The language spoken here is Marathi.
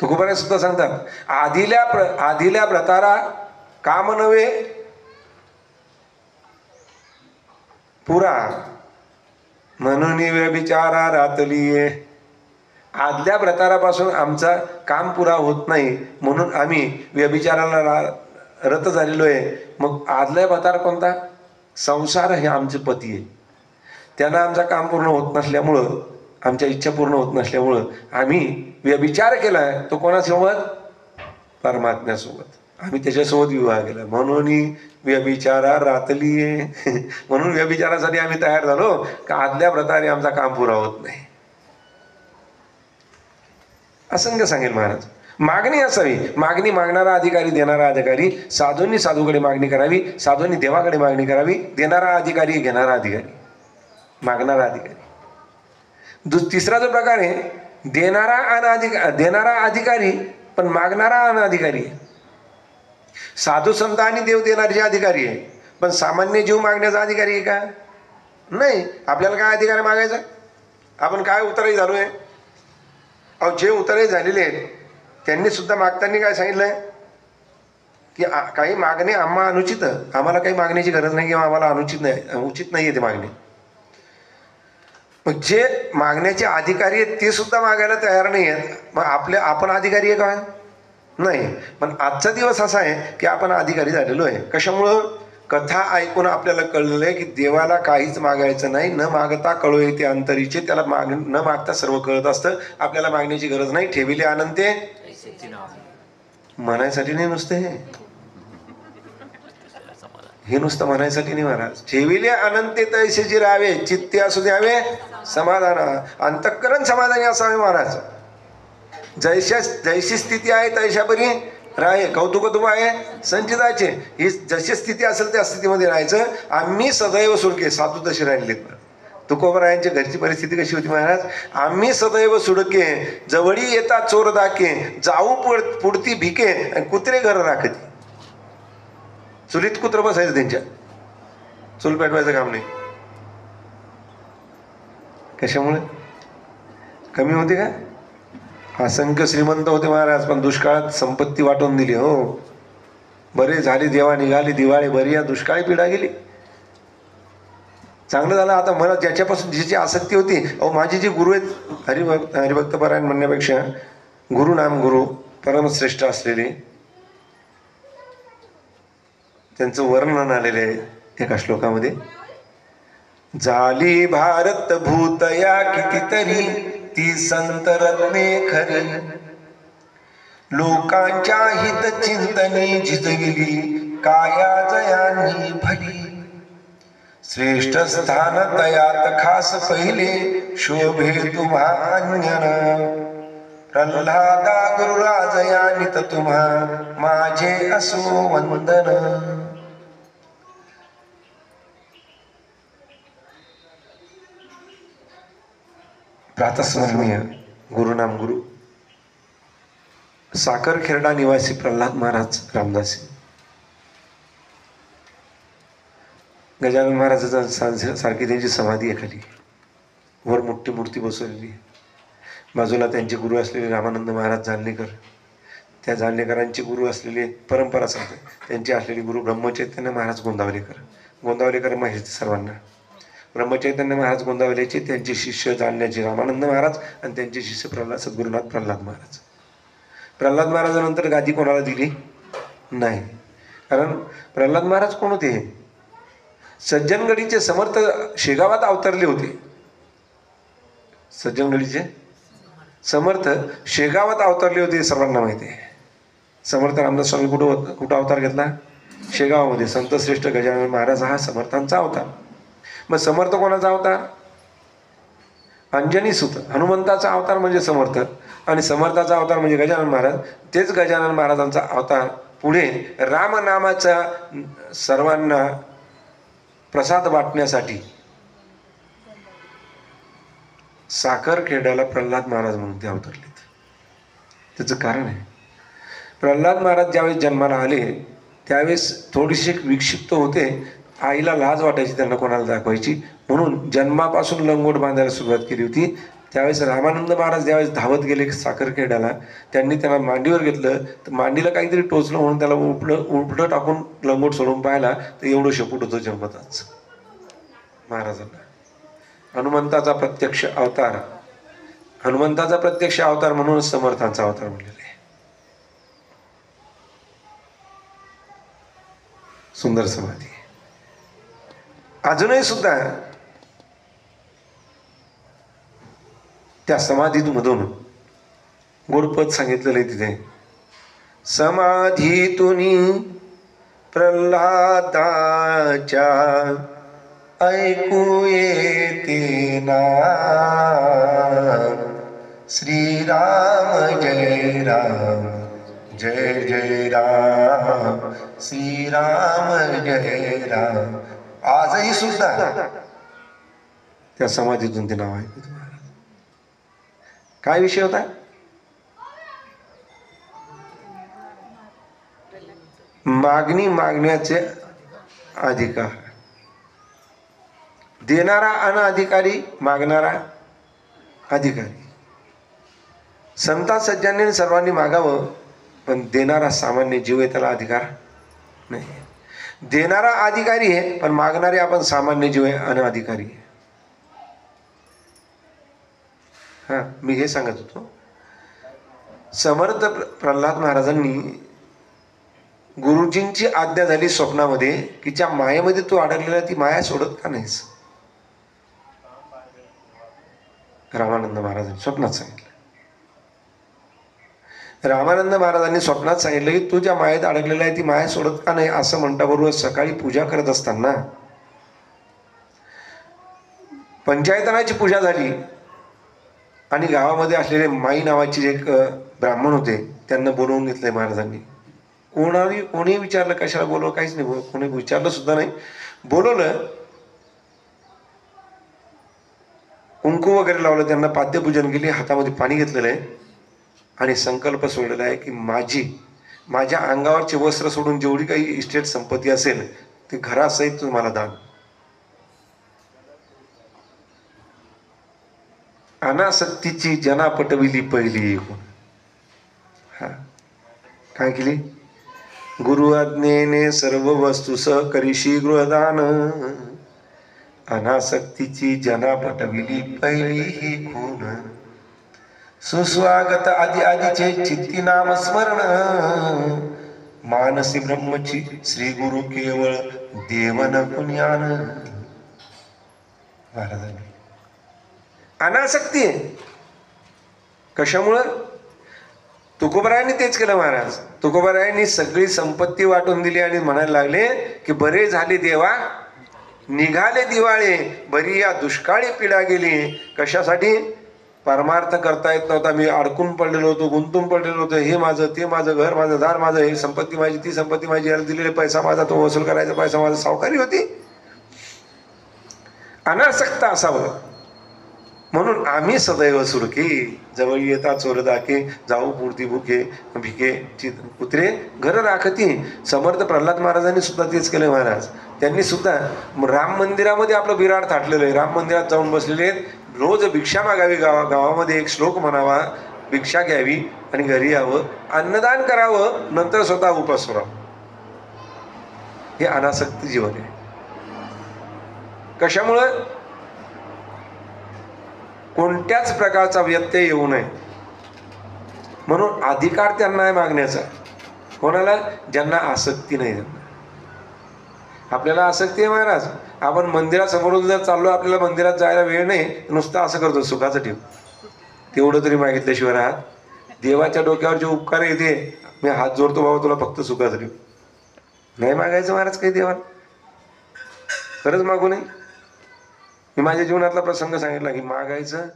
तुकोबाने सुद्धा सांगतात, आदिल्या व्रतारा काम नव्हे पुरा, म्हणून व्यभिचारा रातलीये. आदल्या व्रतारापासून आमचा काम पुरा होत नाही, म्हणून आम्ही व्यभिचाराला रत झालेलो आहे. मग आदल्या व्रतार कोणता? संसार हे आमचे पती आहे. त्यांना आमचा काम पूर्ण होत नसल्यामुळं, आमच्या इच्छा पूर्ण होत नसल्यामुळं आम्ही व्यभिचार केलाय. तो कोणासोबत? परमात्म्यासोबत. आम्ही त्याच्यासोबत विवाह केला, म्हणून व्यभिचारा रातलीये. म्हणून व्यभिचारासाठी आम्ही तयार झालो का आदल्या व्रताने आमचा काम पुरा होत नाही. असंख्य सांगेल महाराज. मागणी असावी, मागणी मागणारा अधिकारी, देणारा अधिकारी. साधूंनी साधूकडे मागणी करावी, साधूंनी देवाकडे मागणी करावी. देणारा अधिकारी, घेणारा अधिकारी, मागणारा अधिकारी. तिसरा जो प्रकार आहे, देणारा अधिकारी पण मागणारा अनधिकारी आहे. साधू संत आणि देव देणारे अधिकारी आहे, पण सामान्य जीव मागण्याचा अधिकारी आहे का? नाही. आपल्याला काय अधिकार मागायचा? आपण काय उतरही झालोय? अहो, जे उतरही झालेले आहेत त्यांनी सुद्धा मागताना काय सांगितलंय की काही मागणे आम्हा अनुचित, आम्हाला काही मागण्याची गरज नाही किंवा आम्हाला अनुचित नाही, उचित नाही आहे ते मागणे. मग जे मागण्याचे अधिकारी आहेत ते सुद्धा मागायला तयार नाही आहेत. मग आपण अधिकारी आहे का? नाही. पण आजचा दिवस असा आहे की आपण अधिकारी झालेलो आहे. कशामुळं? कथा ऐकून आपल्याला कळलेलं आहे की देवाला काहीच मागायचं नाही. न मागता कळो येते अंतरीचे. त्याला न मागता सर्व कळत असतं. आपल्याला मागण्याची गरज नाही. ठेविले आनंदे म्हणायसाठी नाही नुसते हे नुसतं म्हणायसाठी नाही महाराज. ठेविले अनंते तैसेची राहावे, चित्ते असू द्यावे समाधान, अंतःकरण समाधानी असावे महाराज. जैशी स्थिती आहे तैशापरी राहे, कौतुक आहे संचिताचे. ही जशी स्थिती असेल त्या स्थितीमध्ये राहायचं. आम्ही सदैव सुडके, साधू तसे राहिलेत. तुकोबरायांच्या घरची परिस्थिती कशी होती महाराज? आम्ही सदैव सुडके, जवळी येता चोर दाके, जाऊ पुढती भिके, आणि कुत्रे घर राखती. चुलीत कुत्र बसायचं त्यांच्या, चूल पेटवायचं काम नाही. कशामुळे? कमी होते का? असंख्य श्रीमंत होते महाराज, पण दुष्काळात संपत्ती वाटून दिली. हो, बरे झाले, देवा निघाली दिवाळी बरी, या दुष्काळी पिढा गेली. चांगलं झालं. आता मला ज्याच्यापासून ज्याची आसक्ती होती, अहो माझे जे गुरु आहेत, हरिभक्त पारायण म्हणण्यापेक्षा गुरु नाम गुरु परमश्रेष्ठ असलेले, त्यांचं वर्णन आलेलं आहे एका श्लोकामध्ये. झाली भारत भूतया कितीतरी, ती संत रत्ने खरी, लोकांच्या हित चिंतनी झिजविली, काया जयांनी भली. श्रेष्ठ स्थान तयात खास पहिले, शोभे तुम्हा अन्यन. प्रल्हादा गुरुराज यानित तुम्हा, माझे असो वंदन. प्रातस्मरणीय गुरुनाम गुरु साखरखेर्डा निवासी प्रल्हाद महाराज रामदासी. गजानन महाराजांचा सारखी त्यांची समाधी आहे खाली, वर मोठी मूर्ती बसवलेली. बाजूला त्यांचे गुरु असलेले रामानंद महाराज जालनेकर, त्या जालनेकरांचे गुरु असलेले परंपरा सांगते, त्यांचे असलेले गुरु ब्रह्मचैतन्य महाराज गोंदावलेकर माहिती सर्वांना. ब्रह्मचैतन्य महाराज गोंदावलेचे, त्यांचे शिष्य जालन्याचे रामानंद महाराज, आणि त्यांचे शिष्य सद्गुरुनाथ प्रल्हाद महाराज. प्रल्हाद महाराजानंतर गादी कोणाला दिली नाही, कारण प्रल्हाद महाराज कोण होते? सज्जनगडीचे समर्थ शेगावात अवतरले होते. सज्जनगडीचे समर्थ शेगावात अवतरले होते, सर्वांना माहिती आहे. समर्थ रामदास स्वामी कुठं अवतार घेतला? शेगावामध्ये. संत श्रेष्ठ गजानन महाराज हा समर्थांचा अवतार. मग समर्थ कोणाचा अवतार? अंजनी सुत, हनुमंताचा अवतार म्हणजे समर्थ, आणि समर्थाचा अवतार म्हणजे गजानन महाराज. तेच गजानन महाराजांचा अवतार पुढे रामनामाचा सर्वांना प्रसाद वाटण्यासाठी साखरखेड्याला प्रल्हाद महाराज म्हणून ते अवतरलेत. त्याचं कारण आहे, प्रल्हाद महाराज ज्यावेळेस जन्माला आले त्यावेळेस थोडेसे विक्षिप्त होते. आईला लाज वाटायची त्यांना कोणाला दाखवायची, म्हणून जन्मापासून लंगोट बांधायला सुरुवात केली होती. त्यावेळेस रामानंद महाराज ज्यावेळेस धावत गेले साखरखेड्याला, त्यांनी त्याला मांडीवर घेतलं, तर मांडीला काहीतरी टोचलं म्हणून त्याला उपडं टाकून लंगोट सोडून पाहिला तर एवढं शेपूट होतं जन्मताच महाराजांना. हनुमंताचा प्रत्यक्ष अवतार, हनुमंताचा प्रत्यक्ष अवतार म्हणूनच समर्थांचा अवतार म्हणलेला आहे. सुंदर समाधी. अजूनही सुद्धा त्या समाधीतून गोडपद सांगितलेलं आहे तिथे. समाधीतुनी प्रल्हादाच्या ऐकू येते ना, श्रीराम जय राम जय जय राम, श्रीराम जय राम. आजही सुद्धा त्या समाधीतून ते नाव ऐकू. काय विषय होता? मागण्याचे अधिकार. देणारा अनधिकारी, मागणारा अधिकारी. संता सज्जनांनी सर्वांनी मागावं, पण देणारा सामान्य जीव आहे त्याला अधिकार नाही. देणारा अधिकारी आहे, पण मागणारे आपण सामान्य जीव आहे, अनधिकारी आहे. हा, मी हे सांगत होतो. समर्थ प्रल्हाद महाराजांनी गुरुजींची आज्ञा झाली स्वप्नामध्ये की ज्या मायेमध्ये तू अडकलेला ती माया सोडत का नाहीस. रामानंद महाराजांनी स्वप्नात सांगितलं. रामानंद महाराजांनी स्वप्नात सांगितलं की तू ज्या मायेत अडकलेला आहे ती माया सोडत का नाही. असं म्हणल्याबरोबर सकाळी पूजा करत असताना पंचायतनाची पूजा झाली आणि गावामध्ये असलेले माई नावाचे एक ब्राह्मण होते, त्यांना बोलवून घेतलंय महाराजांनी. कोणी विचारलं कशाला बोलवलं, काहीच नाही, कोणी विचारलं सुद्धा नाही. बोलवलं, कुंकू वगैरे लावलं, त्यांना पाद्यपूजन केली, हातामध्ये पाणी घेतलेलं आहे आणि संकल्प सोडलेला आहे की माझ्या अंगावरचे वस्त्र सोडून जेवढी काही इस्टेट संपत्ती असेल ती घरासहित तुम्हाला दान. अनासक्तीची जना पटविली पहिली. हा, काय केली? गुरु आज्ञेने सर्व वस्तूस करीशी गृहदान, अनासक्तीची जना पटविली पहिली ही खून, सुस्वागत आदि आदिचे चित्ती नाम स्मरण, मानसी ब्रह्मची श्री गुरु केवळ देवन पुण्यान. महाराजांनी अनासक्ती आहे. कशामुळं? तुकोबारायांनी तेच केलं महाराज. तुकोबारायांनी सगळी संपत्ती वाटून दिली आणि म्हणायला लागले की बरे झाले देवा, निघाले दिवाळे, बरी या दुष्काळी पिढा गेली. कशासाठी? परमार्थ करता येत नव्हता. मी अडकून पडलेलो होतो, गुंतून पडलेलो होतो. हे माझं, ते माझं, घर माझं, दार माझं, हे संपत्ती माझी, ती संपत्ती माझी, याला दिलेले पैसा माझा, तो वसूल करायचा पैसा माझा, सावकारी होती. अनासक्त असावं म्हणून आम्ही सदैव सुरकी, जवळ येता चोर दाखे, जाऊ पुरती भुके भिके कुत्रे घर राखती. समर्थ प्रल्हाद महाराजांनी सुद्धा तेच केलं महाराज. त्यांनी सुद्धा राम मंदिरामध्ये आपलं विराट थाटलेलं आहे, राम मंदिरात जाऊन बसलेले आहेत. रोज भिक्षा मागावी, गावामध्ये एक श्लोक म्हणावा, भिक्षा घ्यावी आणि घरी यावं, अन्नदान करावं, नंतर स्वतः उपास सोडावं. हे अनासक्ती जीवन आहे. कशामुळं? कोणत्याच प्रकारचा व्यत्यय येऊ नये म्हणून अधिकार त्यांना आहे मागण्याचा. कोणाला? ज्यांना आसक्ती नाही. आपल्याला आसक्ती आहे महाराज, आपण मंदिरासमोरून जर चाललो, आपल्याला मंदिरात जायला वेळ नाही, नुसतं असं करतो सुखाचं ठेव, तेवढं तरी मागितल्याशिवाय राहत. देवाच्या डोक्यावर जे उपकार येते, मी हात जोडतो बाबा तुला फक्त सुखाचं ठेव, नाही मागायचं महाराज काही देवाला. खरंच मागू नये. मी माझ्या जीवनातला प्रसंग सांगितला की मागायचं